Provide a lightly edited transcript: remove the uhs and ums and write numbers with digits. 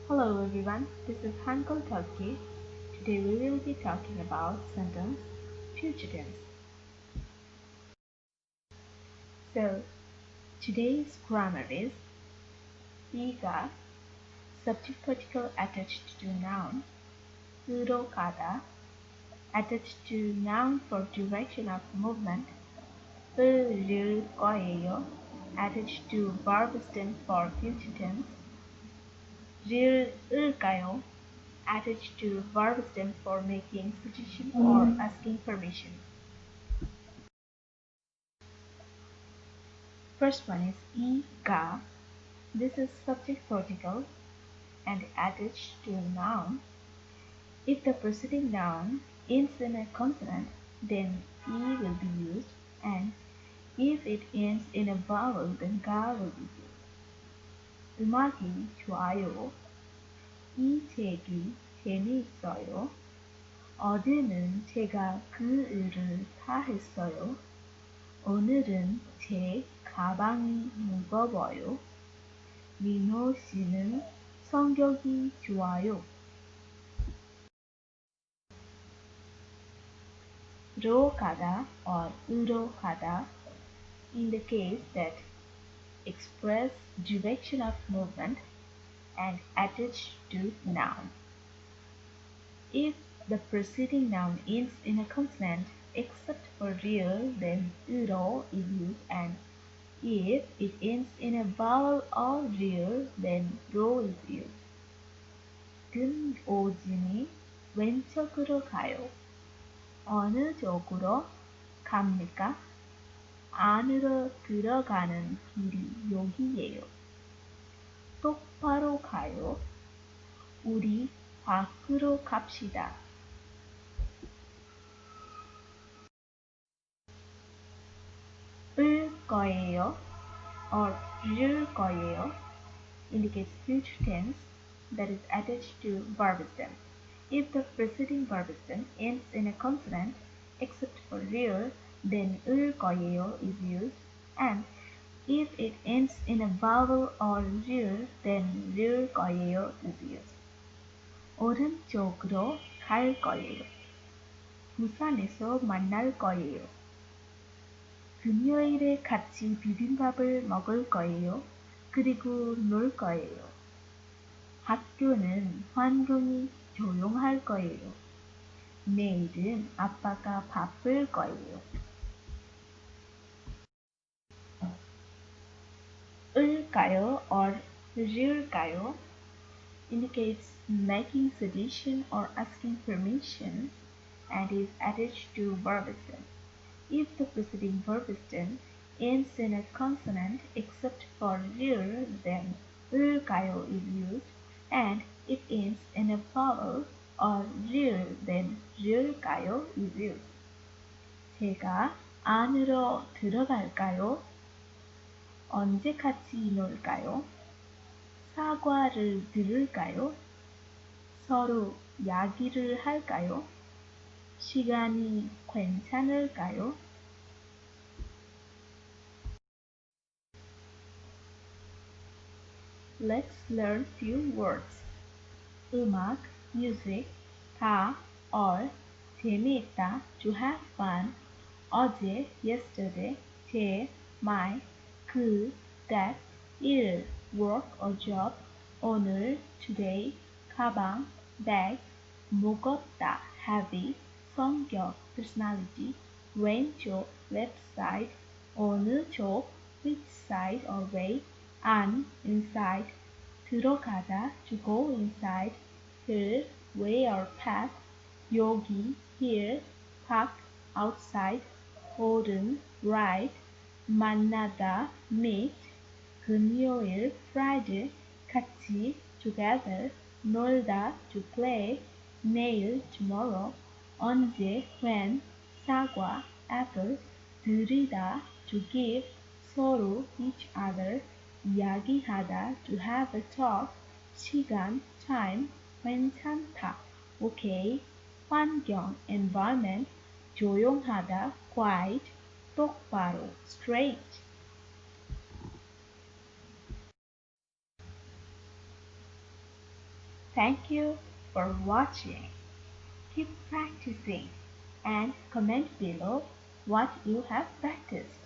Hello everyone, this is Hangeltalki. Today we will be talking about sentence future tense. So today's grammar is 이가 subject particle attached to noun, 으로 가다 attached to noun for direction of movement, 을릴 거예요 attached to verb stem for future tense, 릴을까요 attached to verb stem for making suggestion or asking permission. First one is 이가. This is subject particle and attached to noun. If the preceding noun ends in a consonant, then E will be used, and if it ends in a vowel, then ga will be used. 음악이 좋아요. 이 책이 재미있어요. 어제는 제가 그 일을 다 했어요. 오늘은 제 가방이 무거워요. 민호 씨는 성격이 좋아요. 로 가다 or 으로 가다 indicates that express direction of movement and attached to noun. If the preceding noun ends in a consonant except for real, then 으로 is used, and if it ends in a vowel or real, then 로 is used. 금오진이 왼쪽으로 가요. 어느 쪽으로 갑니까? 안으로 들어가는 길이 여기예요. 똑바로 가요. 우리 밖으로 갑시다. 을 거예요 or 를 거예요 indicates future tense that is attached to verb stem. If the preceding verb stem ends in a consonant except for real, then 을 거예요 is used, and if it ends in a vowel or real, then 를 거예요 is used. 오른쪽으로 갈 거예요. 부산에서 만날 거예요. 금요일에 같이 비빔밥을 먹을 거예요. 그리고 놀 거예요. 학교는 환경이 조용할 거예요. 내일은 아빠가 바쁠 거예요. 을까요 or 릴까요 indicates making suggestion or asking permission and is attached to verb stem. If the preceding verb stem ends in a consonant except for 릴, then 을까요 is used, and if ends in a vowel or 릴, then 릴까요 is used. 제가 안으로 들어갈까요? 언제 같이 놀까요? 사과를 들을까요? 서로 이야기를 할까요? 시간이 괜찮을까요? Let's learn few words. 음악, music, 다, or, 재미있다, to have fun, 어제, yesterday, 제, my, 그, that, 일, work or job, 오늘, today, 가방, bag, 무겁다, heavy, 성격, personality, 왼쪽, left side, 어느 쪽, which side or way, 안, inside, 들어가다, to go inside, 길, way or path, 여기, here, park, outside, 오른, right, 만나다, meet, 금요일, Friday, 같이, together, 놀다, to play, 내일, tomorrow, 언제, when, 사과, apple, 드리다, to give, 서로, each other, 이야기하다, to have a talk, 시간, time, 괜찮다, okay, 환경, environment, 조용하다, quiet, 똑바로, straight. Thank you for watching. Keep practicing and comment below what you have practiced.